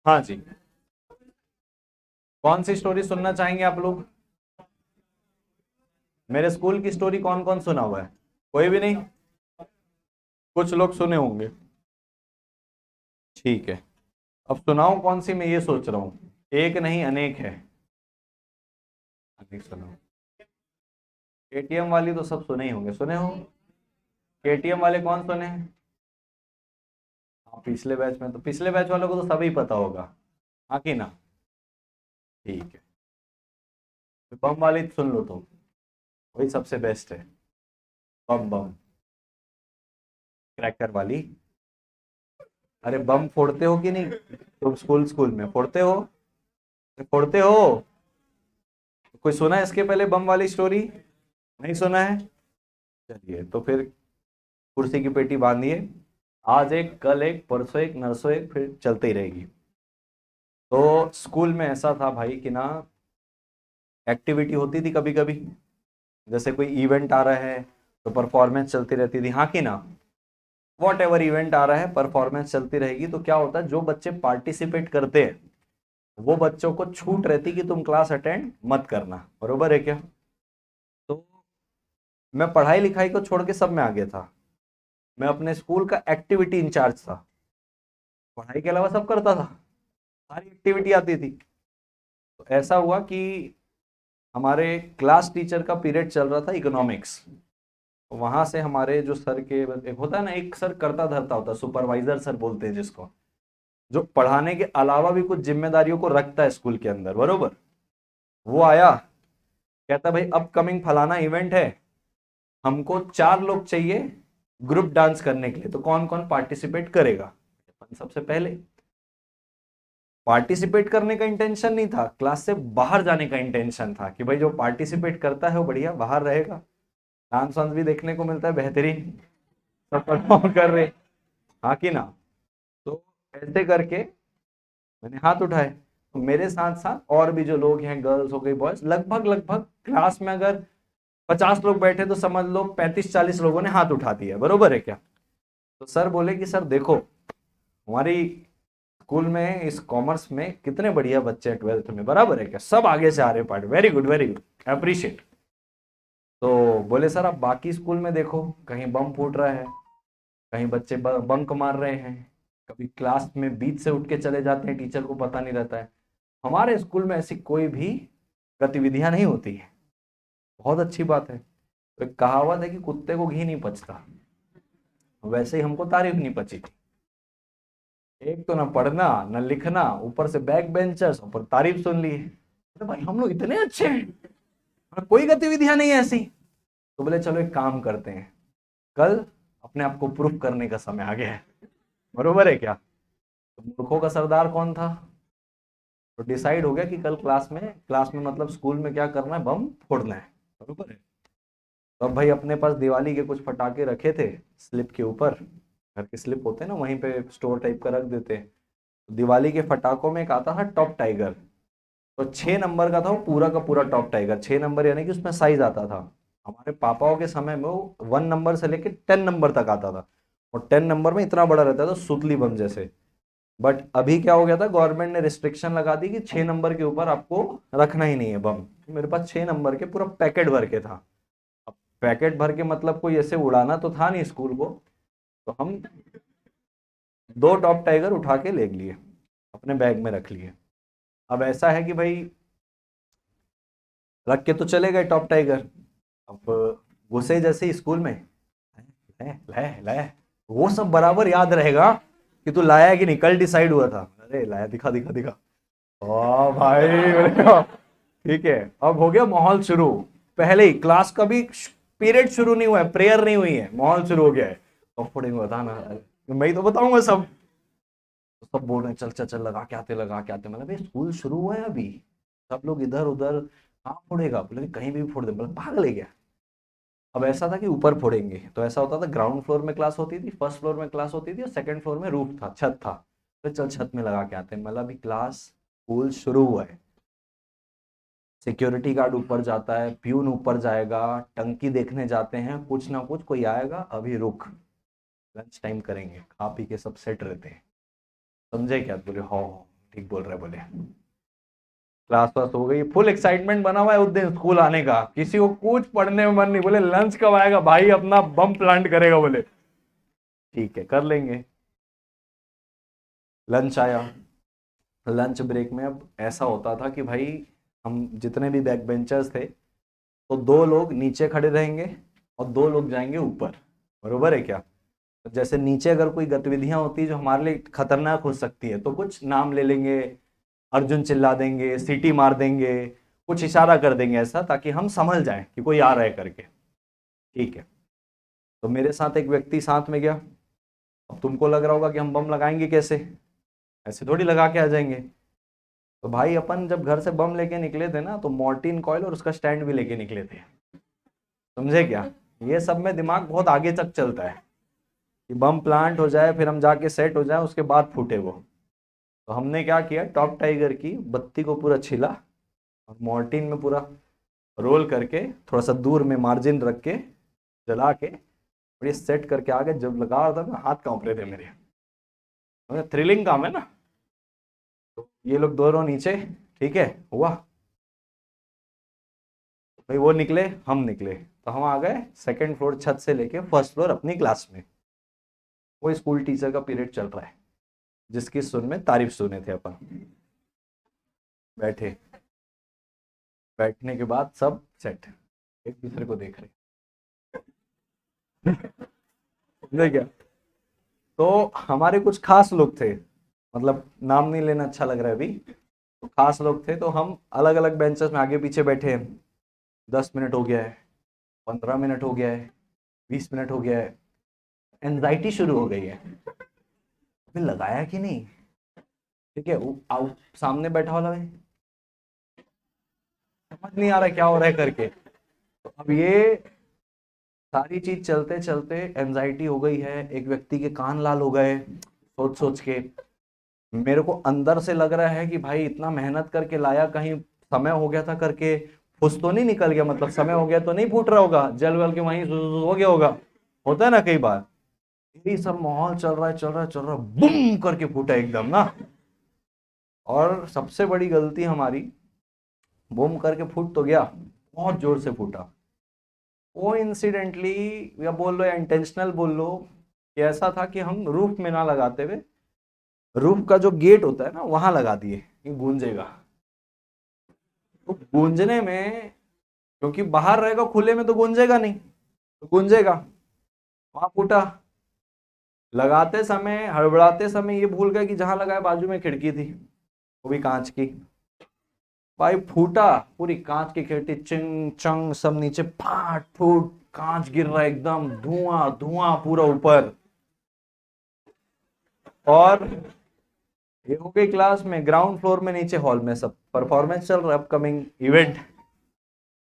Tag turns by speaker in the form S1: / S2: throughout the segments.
S1: हाँ जी, कौन सी स्टोरी सुनना चाहेंगे आप लोग? मेरे स्कूल की स्टोरी कौन कौन सुना हुआ है? कोई भी नहीं? कुछ लोग सुने होंगे। ठीक है, अब सुनाऊं कौन सी, मैं ये सोच रहा हूँ। एक नहीं अनेक है। अनेक सुनाओ। केटीएम वाली तो सब सुने ही होंगे, सुने हो? केटीएम वाले कौन सुने हैं? हाँ, पिछले बैच में तो, पिछले बैच वालों को तो सभी पता होगा। हाँ कि ना? ठीक है, तो बम वाली सुन लो तुम, वही सबसे बेस्ट है। बम बम, क्रैकर वाली। अरे बम फोड़ते हो कि नहीं तुम? स्कूल स्कूल में फोड़ते हो? फोड़ते हो? कोई सुना है इसके पहले बम वाली स्टोरी? नहीं सुना है? चलिए तो फिर कुर्सी की पेटी बांधिए। आज एक, कल एक, परसों एक, नरसों एक, फिर चलते ही रहेगी। तो स्कूल में ऐसा था भाई कि ना, एक्टिविटी होती थी कभी कभी, जैसे कोई इवेंट आ रहा है तो परफॉर्मेंस चलती रहती थी, हाँ कि ना? वॉट एवर इवेंट आ रहा है, परफॉर्मेंस चलती रहेगी, तो क्या होता है, जो बच्चे पार्टिसिपेट करते हैं वो बच्चों को छूट रहती कि तुम क्लास अटेंड मत करना, बरोबर है क्या? तो मैं पढ़ाई लिखाई को छोड़ के सब में आ गया था। मैं अपने स्कूल का एक्टिविटी इंचार्ज था, पढ़ाई के अलावा सब करता था, सारी एक्टिविटी आती थी। तो ऐसा हुआ कि हमारे क्लास टीचर का पीरियड चल रहा था इकोनॉमिक्स। वहां से हमारे जो सर के, एक होता है ना, एक सर करता धरता होता है, सुपरवाइजर सर बोलते हैं जिसको, जो पढ़ाने के अलावा भी कुछ जिम्मेदारियों को रखता है स्कूल के अंदर, बरोबर। वो आया, कहता भाई अपकमिंग फलाना इवेंट है, हमको 4 लोग चाहिए ग्रुप डांस करने के लिए, तो कौन कौन पार्टिसिपेट करेगा? अपन सबसे पहले। पार्टिसिपेट करने का इंटेंशन नहीं था, क्लास से बाहर जाने का इंटेंशन था कि भाई जो पार्टिसिपेट करता है वो बढ़िया बाहर रहेगा, डांस वांस भी देखने को मिलता है, बेहतरीन सब परफॉर्म कर रहे। हाँ कि ना? तो ऐसे करके मैंने हाथ उठाए, तो मेरे साथ साथ और भी जो लोग हैं, गर्ल्स हो गई, बॉयज, लगभग लगभग क्लास में अगर 50 लोग बैठे तो समझ लो 35-40 लोगों ने हाथ उठा दिया, बरोबर है क्या? तो सर बोले कि सर देखो, हमारी स्कूल में इस कॉमर्स में कितने बढ़िया बच्चे हैं 12th में, बराबर है क्या? सब आगे से आ रहे part, very good very good, appreciate. तो बोले सर आप बाकी स्कूल में देखो, कहीं बम फूट रहा है, कहीं बच्चे बंक मार रहे हैं, कभी क्लास में बीच से उठ के चले जाते हैं, टीचर को पता नहीं रहता है। हमारे स्कूल में ऐसी कोई भी गतिविधियां नहीं होती है। बहुत अच्छी बात है। तो एक कहावत है कि कुत्ते को घी नहीं पचता, वैसे ही हमको तारीफ नहीं पची थी। एक तो ना पढ़ना ना लिखना, ऊपर से बैक बेंचर्स, ऊपर तारीफ सुन ली। अरे भाई हम लोग इतने अच्छे हैं और कोई गतिविधियां नहीं है ऐसी। तो बोले चलो एक काम करते हैं, कल अपने आप को प्रूफ करने का समय आ गया है, बरोबर है क्या? तो मूर्खों का सरदार कौन था? तो डिसाइड हो गया कि कल क्लास में मतलब स्कूल में क्या करना है, बम फोड़ना है, बरोबर है। तो अब भाई अपने पास दिवाली के कुछ पटाखे रखे थे स्लिप के ऊपर, घर के स्लिप होते हैं ना, वहीं पे स्टोर टाइप का रख देते हैं। तो दिवाली के पटाखों में एक आता था टॉप टाइगर, तो 6 नंबर का था वो पूरा का पूरा टॉप टाइगर, 6 नंबर, यानी कि उसमें साइज आता था। हमारे पापाओं के समय में वो 1 नंबर से लेके 10 नंबर तक आता था, और 10 नंबर में इतना बड़ा रहता था, सुतली बम जैसे। बट अभी क्या हो गया था, गवर्नमेंट ने रिस्ट्रिक्शन लगा दी कि 6 नंबर के ऊपर आपको रखना ही नहीं है बम। मेरे पास 6 नंबर के पूरा पैकेट भर के था। अब पैकेट भर के मतलब कोई ऐसे उड़ाना तो था नहीं स्कूल को, तो हम 2 टॉप टाइगर उठा के ले लिए, अपने बैग में रख लिए। अब ऐसा है कि भाई रख के तो चले गए टॉप टाइगर, अब घुसे जैसे स्कूल में, लाया लाया लाया, वो सब बराबर याद रहेगा कि तू लाया है कि नहीं, कल डिसाइड हुआ था, अरे लाया, दिखा दिखा दिखा। ओ भाई मैंने कहा, ठीक है। अब हो गया माहौल शुरू, पहले ही क्लास का भी पीरियड शुरू नहीं हुआ है, प्रेयर नहीं हुई है, माहौल शुरू हो गया है। तो फोड़ेंगे, बताना, मैं ही तो बताऊंगा सब। तो सब बोल रहे हैं चल चल चल, लगा के आते लगा के आते, मतलब भाई स्कूल शुरू हुआ है अभी, सब लोग इधर उधर, कहाँ फोड़ेगा, बोले कहीं भी फोड़ दे, बोले पागल है क्या? अब ऐसा था कि ऊपर फोड़ेंगे, तो ऐसा होता था ग्राउंड फ्लोर में क्लास होती थी, फर्स्ट फ्लोर में क्लास होती थी, और सेकंड फ्लोर में रूफ था, छत था। तो चल छत में लगा के आते हैं, मतलब अभी क्लास स्कूल शुरू हुआ है। सिक्योरिटी गार्ड ऊपर जाता है, प्यून ऊपर जाएगा, टंकी देखने जाते हैं, कुछ ना कुछ कोई आएगा, अभी रुक, लंच टाइम करेंगे, खा पी के सब सेट रहते हैं, समझे क्या? बोले हाँ हाँ। ठीक बोल रहे बोले। क्लास वास हो गई, फुल एक्साइटमेंट बना हुआ है उस दिन स्कूल आने का, किसी को कुछ पढ़ने में मन नहीं। बोले लंच कब आएगा भाई, अपना बम प्लांट करेगा। बोले ठीक है कर लेंगे। लंच आया। लंच ब्रेक में अब ऐसा होता था कि भाई हम जितने भी बैक बेंचर्स थे, तो दो लोग नीचे खड़े रहेंगे और दो लोग जाएंगे ऊपर। बरोबर है क्या? तो जैसे नीचे अगर कोई गतिविधियां होती जो हमारे लिए खतरनाक हो सकती है, तो कुछ नाम ले लेंगे, अर्जुन चिल्ला देंगे, सीटी मार देंगे, कुछ इशारा कर देंगे ऐसा, ताकि हम समझ जाएं कि कोई आ रहा है करके। ठीक है। तो मेरे साथ एक व्यक्ति साथ में गया। अब तुमको लग रहा होगा कि हम बम लगाएंगे कैसे, ऐसे थोड़ी लगा के आ जाएंगे। तो भाई अपन जब घर से बम लेके निकले थे ना, तो मॉर्टिन कॉइल और उसका स्टैंड भी लेके निकले थे। समझे क्या? ये सब में दिमाग बहुत आगे तक चलता है कि बम प्लांट हो जाए, फिर हम जाके सेट हो जाए, उसके बाद फूटे वो। तो हमने क्या किया, टॉप टाइगर की बत्ती को पूरा छिला और मॉर्टिन में पूरा रोल करके थोड़ा सा दूर में मार्जिन रख के जला के और ये सेट करके आगे जब लगा रहा था ना, हाथ कांप रहे थे मेरे। थ्रिलिंग काम है ना। तो ये लोग दोनों नीचे, ठीक है हुआ भाई, वो निकले हम निकले, तो हम आ गए सेकंड फ्लोर, छत से लेके फर्स्ट फ्लोर अपनी क्लास में। वो स्कूल टीचर का पीरियड चल रहा है, जिसकी सुन में तारीफ सुने थे अपन। बैठे, बैठने के बाद सब सेट, एक दूसरे को देख रहे। समझे क्या? तो हमारे कुछ खास लोग थे, मतलब नाम नहीं लेना अच्छा लग रहा है अभी। तो खास लोग थे, तो हम अलग अलग बेंचेस में आगे पीछे बैठे हैं। 10 मिनट हो गया है, 15 मिनट हो गया है, 20 मिनट हो गया है, एंजाइटी शुरू हो गई है। अभी लगाया कि नहीं, ठीक है सामने बैठा वाला भाई समझ नहीं आ रहा क्या हो रहा है करके। तो अब ये सारी चीज चलते चलते एंजाइटी हो गई है, एक व्यक्ति के कान लाल हो गए सोच सोच के। मेरे को अंदर से लग रहा है कि भाई इतना मेहनत करके लाया, कहीं समय हो गया था करके फुस तो नहीं निकल गया, मतलब समय हो गया तो नहीं फूट रहा होगा, जल वल के वहीं हो गया होगा। होता है ना कई बार। यही सब माहौल चल रहा है चल रहा है चल रहा है, बूम करके फूटा एकदम ना। और सबसे बड़ी गलती हमारी, बूम करके फूट तो गया, बहुत जोर से फूटा। वो इंसिडेंटली, या बोल लो या इंटेंशनल बोल लो, कि ऐसा था कि हम रूफ में ना लगाते हुए रूफ का जो गेट होता है ना वहां लगा दिए कि गूंजेगा। तो गूंजने में, क्योंकि बाहर रहेगा खुले में तो गूंजेगा नहीं, तो गूंजेगा, वहां फूटा। लगाते समय हड़बड़ाते समय ये भूल गए कि जहां लगाए बाजू में खिड़की थी, वो भी कांच की। भाई फूटा, पूरी कांच की खिड़की चिंग चंग सब नीचे, फाट फूट, कांच गिर रहा है एकदम, धुआं धुआं पूरा ऊपर। और ये हो गई क्लास में, ग्राउंड फ्लोर में नीचे हॉल में सब परफॉर्मेंस चल रहा है, अपकमिंग इवेंट।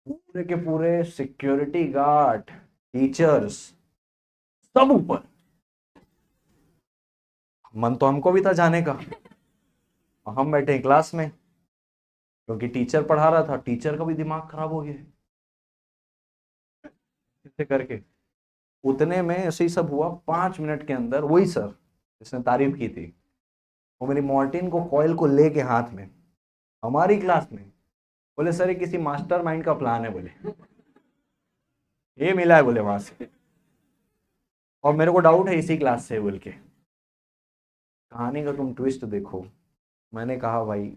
S1: पूरे के पूरे सिक्योरिटी गार्ड, टीचर्स, सब ऊपर। मन तो हमको भी था जाने का, हम बैठे हैं क्लास में, क्योंकि टीचर पढ़ा रहा था, टीचर का भी दिमाग खराब हो गया ऐसे करके। उतने में ऐसे ही सब हुआ, 5 मिनट के अंदर वही सर जिसने तारीफ की थी, वो मेरी मॉर्टिन को कॉइल को लेके हाथ में हमारी क्लास में, बोले सर ये किसी मास्टर माइंड का प्लान है, बोले ये मिला है बोले वहां से, और मेरे को डाउट है इसी क्लास से बोल के। कहानी का तुम ट्विस्ट देखो। मैंने कहा भाई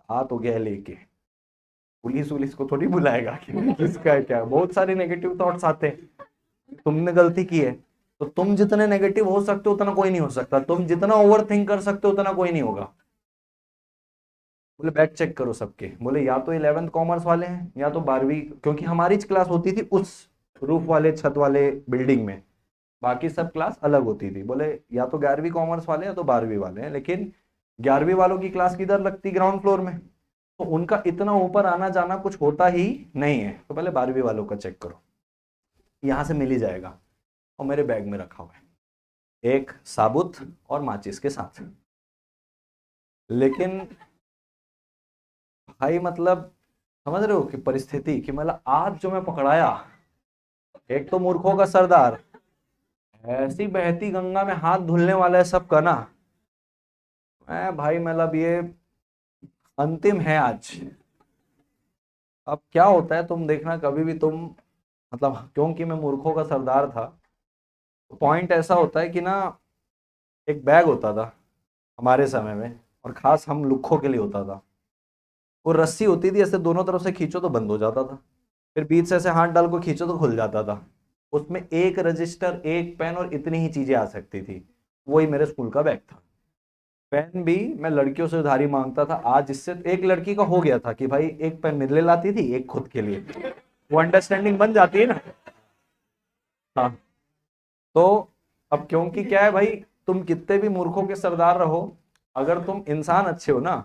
S1: आ तो गया लेके, पुलिस वुलिस को थोड़ी बुलाएगा कि किसका है क्या, बहुत सारे नेगेटिव थॉट्स आते हैं। तुमने गलती की है, तो तुम जितने नेगेटिव हो सकते हो उतना कोई नहीं हो सकता, तुम जितना ओवर थिंक कर सकते हो उतना कोई नहीं होगा। बोले बैक चेक करो सबके, बोले या तो 11th कॉमर्स वाले हैं या तो 12वीं, क्योंकि हमारी क्लास होती थी उस रूफ वाले छत वाले बिल्डिंग में, बाकी सब क्लास अलग होती थी। बोले या तो 11वीं कॉमर्स वाले या तो 12वीं वाले हैं, लेकिन 11वीं वालों की क्लास किधर लगती, ग्राउंड फ्लोर में, तो उनका इतना ऊपर आना जाना कुछ होता ही नहीं है, तो पहले 12वीं वालों का चेक करो, यहाँ से मिल ही जाएगा। और मेरे बैग में रखा हुआ है एक साबुत और माचिस के साथ। लेकिन भाई मतलब समझ रहे हो कि परिस्थिति, कि मतलब आज जो मैं पकड़ाया, एक तो मूर्खों का सरदार, ऐसी बहती गंगा में हाथ धुलने वाला है सबका ना, भाई मतलब ये अंतिम है आज। अब क्या होता है तुम देखना कभी भी तुम, मतलब क्योंकि मैं मूर्खों का सरदार था, पॉइंट ऐसा होता है कि ना, एक बैग होता था हमारे समय में, और खास हम लुक्खों के लिए होता था। वो रस्सी होती थी, ऐसे दोनों तरफ से खींचो तो बंद हो जाता था, फिर बीच से ऐसे हाथ डाल को खींचो तो खुल जाता था। उसमें एक रजिस्टर, एक पेन और इतनी ही चीजें आ सकती थी। वही मेरे स्कूल का बैग था। पेन भी मैं लड़कियों से उधारी मांगता था। आज इससे एक लड़की का हो गया था कि भाई एक पेन मेरे लिए लाती थी, एक खुद के लिए। वो अंडरस्टैंडिंग बन जाती है ना। हाँ। तो अब क्योंकि क्या है भाई, तुम कितने भी मूर्खों के सरदार रहो, अगर तुम इंसान अच्छे हो ना,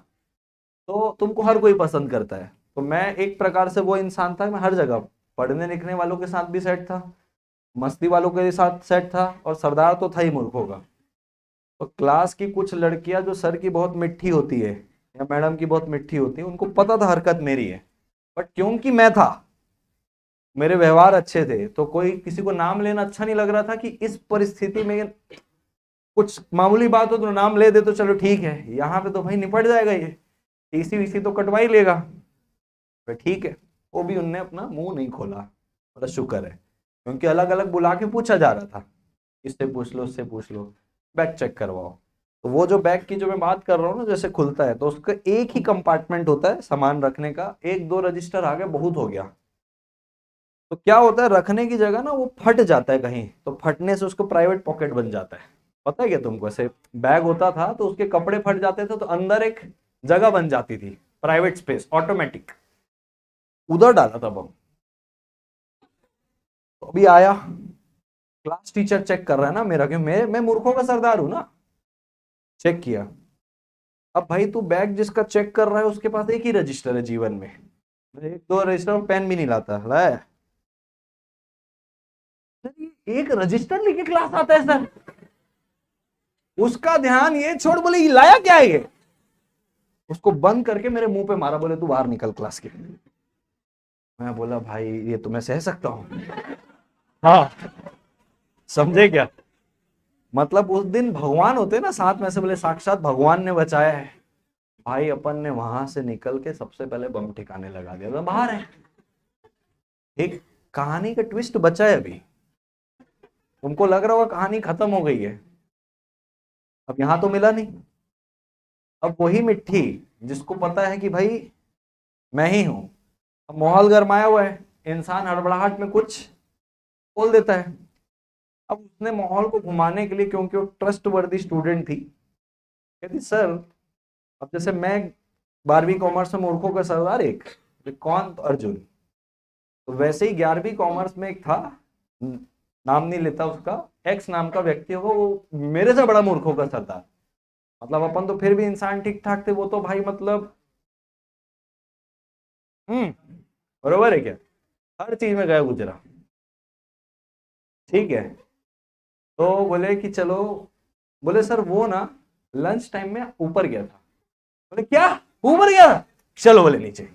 S1: तो तुमको हर कोई पसंद करता है। तो मैं एक प्रकार से वो इंसान था, मैं हर जगह पढ़ने लिखने वालों के साथ भी सेट था, मस्ती वालों के साथ सेट था, और सरदार तो था ही मूर्खों का। तो क्लास की कुछ लड़कियां जो सर की बहुत मिठी होती है या मैडम की बहुत मिठी होती है, उनको पता था हरकत मेरी है, बट क्योंकि मैं था, मेरे व्यवहार अच्छे थे, तो कोई किसी को नाम लेना अच्छा नहीं लग रहा था कि इस परिस्थिति में कुछ मामूली बात हो तो नाम ले दे तो चलो ठीक है, यहाँ पे तो भाई निपट जाएगा ये, टीसी वीसी तो कटवा ही लेगा। तो ठीक है, वो भी उनने अपना मुंह नहीं खोला, बड़ा शुक्र है, क्योंकि अलग अलग बुला के पूछा जा रहा था, इससे पूछ लो, उससे पूछ लो, बैग चेक करवाओ। तो वो जो बैग की जो मैं बात कर रहा हूँ ना, जैसे खुलता है तो उसका एक ही कंपार्टमेंट होता है सामान रखने का, एक दो रजिस्टर आ गए बहुत हो गया। तो क्या होता है, रखने की जगह ना वो फट जाता है कहीं, तो फटने से उसको प्राइवेट पॉकेट बन जाता है। पता है क्या तुमको, ऐसे बैग होता था तो उसके कपड़े फट जाते थे तो अंदर एक जगह बन जाती थी, प्राइवेट स्पेस ऑटोमेटिक, उधर डाला था बम। तो अभी आया, क्लास टीचर चेक कर रहा है ना मेरा, क्यों मैं मूर्खों का सरदार हूं ना। चेक किया। अब भाई तू बैग जिसका चेक कर रहा है उसके पास एक ही रजिस्टर है जीवन में, एक दो रजिस्टर, पेन भी नहीं लाता है। एक रजिस्टर लेके क्लास आता है सर। उसका ध्यान ये छोड़, बोले ये लाया क्या है ये, उसको बंद करके मेरे मुंह पे मारा, बोले तू बाहर निकल क्लास के। मैं बोला भाई ये तो मैं सह सकता हूँ। हाँ, समझे क्या। मतलब उस दिन भगवान होते ना साथ में, से बोले साक्षात भगवान ने बचाया है। भाई अपन ने वहां से निकल के सबसे पहले बम ठिकाने लगा दिया था, बाहर है। एक कहानी का ट्विस्ट बचा है अभी, तुमको लग रहा होगा कहानी खत्म हो गई है, अब यहां तो मिला नहीं। अब वही मिट्टी जिसको पता है कि भाई मैं ही हूं, अब माहौल गरमाया हुआ है, इंसान हड़बड़ाहट में कुछ बोल देता है। अब उसने माहौल को घुमाने के लिए, क्योंकि वो ट्रस्ट वर्दी स्टूडेंट थी, कहती सर, अब जैसे मैं 12वीं कॉमर्स में मूर्खों का सरदार एक, तो कौन, तो अर्जुन। तो वैसे ही 11वीं कॉमर्स में एक था, नाम नहीं लेता उसका, एक्स नाम का व्यक्ति होगा, वो मेरे से बड़ा मूर्खों का सरदार। मतलब अपन तो फिर भी इंसान ठीक ठाक थे, वो तो भाई मतलब, हम्म, बरोबर है क्या, हर चीज में गया गुजरा। ठीक है। तो बोले कि चलो, बोले सर वो ना लंच टाइम में ऊपर गया था। बोले क्या, ऊपर गया, चलो बोले नीचे।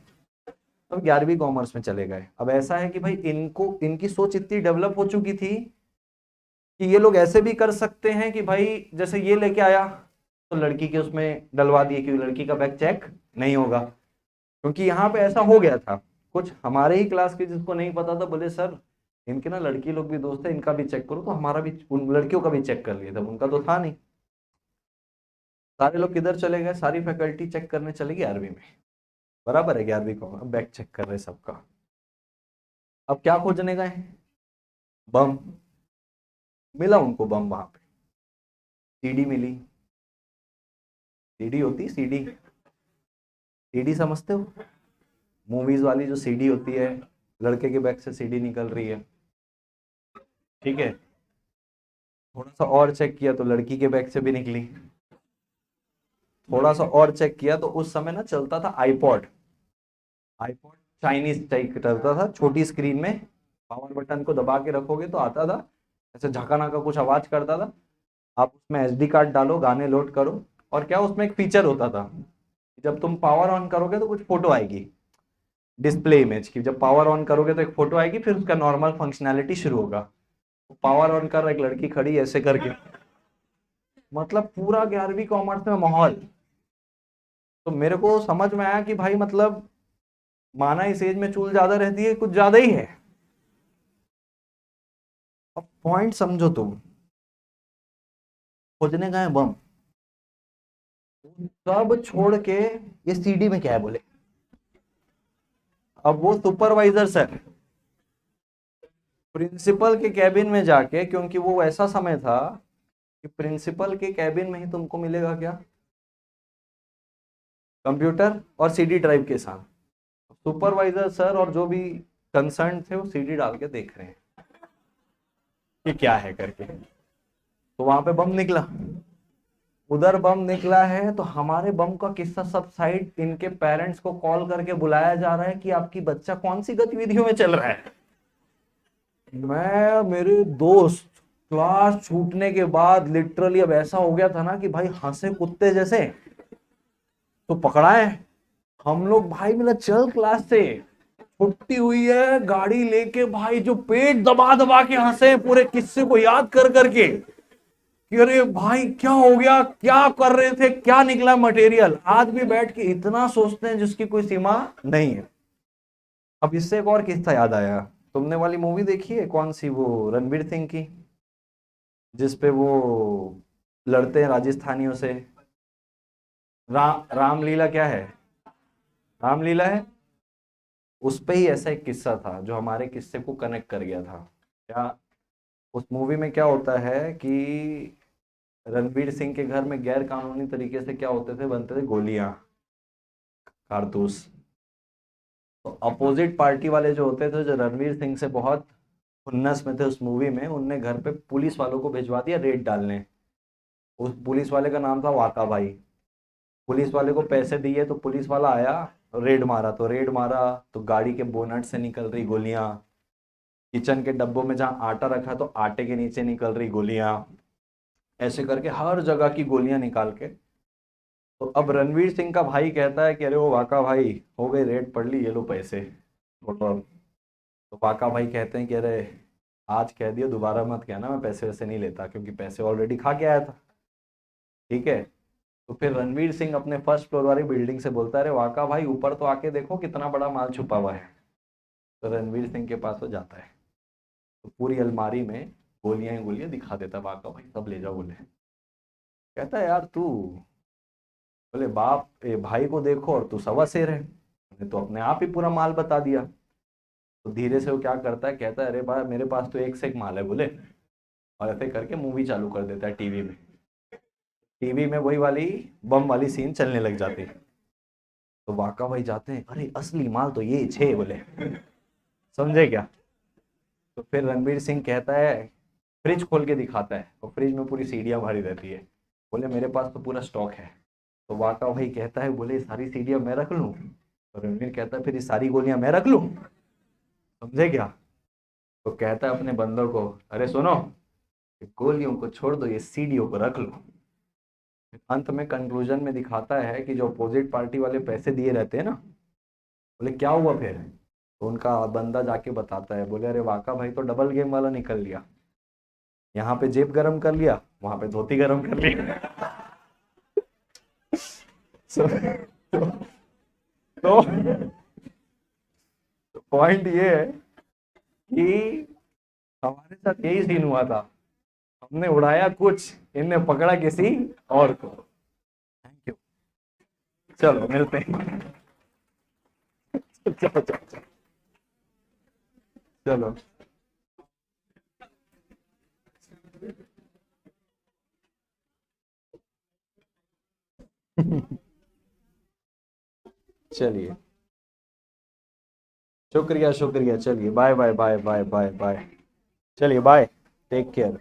S1: अब 11वीं कॉमर्स में चले गए। अब ऐसा है कि भाई इनको, इनकी सोच इतनी डेवलप हो चुकी थी कि ये लोग ऐसे भी कर सकते हैं कि भाई जैसे ये लेके आया तो लड़की के उसमें डलवा दिए, क्योंकि लड़की का बैग चेक नहीं होगा। क्योंकि यहाँ पे ऐसा हो गया था, कुछ हमारे ही क्लास के जिसको नहीं पता था, बोले सर इनके ना लड़की लोग भी दोस्त है, इनका भी चेक करो, तो हमारा भी उन लड़कियों का भी चेक कर लिया था, उनका तो था नहीं। सारे लोग किधर चले गए, सारी फैकल्टी चेक करने चले गई 11वीं में। बराबर है, 11वीं को बैग चेक कर रहे सबका। अब क्या खोजने गए, बम। मिला उनको बम वहां पे, सीडी मिली। सीडी होती, सीडी, सीडी समझते हो, मूवीज वाली जो सीडी होती है, लड़के के बैग से सीडी निकल रही है। ठीक है। थोड़ा सा और चेक किया तो लड़की के बैग से भी निकली। थोड़ा सा और चेक किया तो उस समय ना चलता था आईपॉड। आईपॉड चाइनीज टाइप चलता था, छोटी स्क्रीन में, पावर बटन को दबा के रखोगे तो आता था, ऐसे झका नाका कुछ आवाज करता था। आप उसमें एसडी कार्ड डालो, गाने लोड करो। और क्या उसमें एक फीचर होता था, जब तुम पावर ऑन करोगे तो कुछ फोटो आएगी, डिस्प्ले इमेज की। जब पावर ऑन करोगे तो एक फोटो आएगी, फिर उसका नॉर्मल फंक्शनैलिटी शुरू होगा। पावर ऑन कर एक लड़की खड़ी ऐसे करके, मतलब पूरा 11वीं कॉमर्स में माहौल। तो मेरे को समझ में आया कि भाई मतलब माना इस एज में चूल ज्यादा रहती है, कुछ ज्यादा ही है। अब पॉइंट समझो तुम, खोजने गए बम, सब छोड़ के ये सीडी में क्या है बोले। अब वो सुपरवाइजर सर प्रिंसिपल के कैबिन में जाके, क्योंकि वो ऐसा समय था कि प्रिंसिपल के कैबिन में ही तुमको मिलेगा क्या, कंप्यूटर और सीडी ड्राइव के साथ। सुपरवाइजर सर और जो भी कंसर्न थे वो सीडी डाल के देख रहे हैं कि क्या है करके। तो वहां पे बम निकला, उधर बम निकला है, तो हमारे बम का किस्सा सब साइड, इनके पेरेंट्स को कॉल करके बुलाया जा रहा है कि आपकी बच्चा कौन सी गतिविधियों में चल रहा है। मैं मेरे दोस्त क्लास छूटने के बाद लिटरली अब ऐसा हो गया था ना कि भाई हंसे कुत्ते जैसे। तो पकड़ा है हम लोग, भाई मेरा चल क्लास से छुट्टी हुई है, गाड़ी लेके भाई जो पेट दबा दबा के हंसे पूरे किस्से को याद कर करके कि अरे भाई क्या हो गया, क्या कर रहे थे, क्या निकला मटेरियल। आज भी बैठ के इतना सोचते हैं जिसकी कोई सीमा नहीं है। अब इससे एक और किस्सा याद आया, तुमने वाली मूवी देखी है कौन सी, वो रणवीर सिंह की, जिसपे वो लड़ते हैं राजस्थानियों से। रामलीला क्या है, रामलीला है। उस पे ही ऐसा एक किस्सा था जो हमारे किस्से को कनेक्ट कर गया था। क्या उस मूवी में क्या होता है कि रणवीर सिंह के घर में गैर कानूनी तरीके से क्या होते थे, बनते थे गोलियां, कारतूस। तो अपोजिट पार्टी वाले जो होते थे, जो रणवीर सिंह से बहुत खुन्नस में थे उस मूवी में, उनने घर पे पुलिस वालों को भिजवा दिया रेड डालने। उस पुलिस वाले का नाम था वाका भाई। पुलिस वाले को पैसे दिए तो पुलिस वाला आया, रेड मारा, तो रेड मारा तो गाड़ी के बोनट से निकल रही गोलियां, किचन के डब्बों में जहां आटा रखा तो आटे के नीचे निकल रही गोलियां, ऐसे करके हर जगह की गोलियां निकाल के। तो अब रणवीर सिंह का भाई कहता है कि अरे वो वाका भाई, हो गई रेड पड़ ली, ये लो पैसे टोटल। तो वाका भाई कहते हैं कि अरे आज कह दिया दोबारा मत कहना, मैं पैसे वैसे नहीं लेता, क्योंकि पैसे ऑलरेडी खा के आया था। ठीक है। तो फिर रणवीर सिंह अपने फर्स्ट फ्लोर वाली बिल्डिंग से बोलता है अरे वाका भाई ऊपर तो आके देखो कितना बड़ा माल छुपा हुआ है। तो रणवीर सिंह के पास वो जाता है, तो पूरी अलमारी में गोलियां ही गोलियां दिखा देता है, वाका भाई सब ले जाओ बोले। कहता है यार तू, बोले बाप भाई को देखो और तू सवा शेर है, मैंने तो अपने आप ही पूरा माल बता दिया। तो धीरे से वो क्या करता है, कहता है अरे भाई मेरे पास तो एक से एक माल है बोले, और ऐसे करके मूवी चालू कर देता है टीवी में। टीवी में वही वाली बम वाली सीन चलने लग जाती है। तो वाका भाई जाते हैं, अरे असली माल तो ये छे बोले, समझे क्या। तो फिर रणवीर सिंह कहता है, फ्रिज खोल के दिखाता है और फ्रिज में पूरी सीढ़ियाँ भरी रहती है। बोले मेरे पास तो पूरा स्टॉक है। तो वाका भाई कहता है बोले सारी सीढ़ियाँ मैं रख लूँ। तो रणवीर कहता है फिर ये सारी गोलियां मैं रख लूँ, समझे क्या। तो कहता है अपने बंदों को, अरे सुनो, गोलियों को छोड़ दो, ये सीढ़ियों को रख लो। अंत में कंक्लूजन में दिखाता है कि जो अपोजिट पार्टी वाले पैसे दिए रहते हैं ना, बोले क्या हुआ फिर। तो उनका बंदा जाके बताता है, बोले अरे वाका भाई तो डबल गेम वाला निकल लिया, यहाँ पे जेब गरम कर लिया, वहां पे धोती गरम कर लिया। So, तो पॉइंट ये है कि हमारे साथ यही सीन हुआ था, हमने उड़ाया कुछ, इनने पकड़ा किसी और को। थैंक यू, चलो मिलते हैं। चलो चलो चलो। चलिए, शुक्रिया शुक्रिया, चलिए bye bye bye bye bye bye. चलिए बाय, टेक केयर।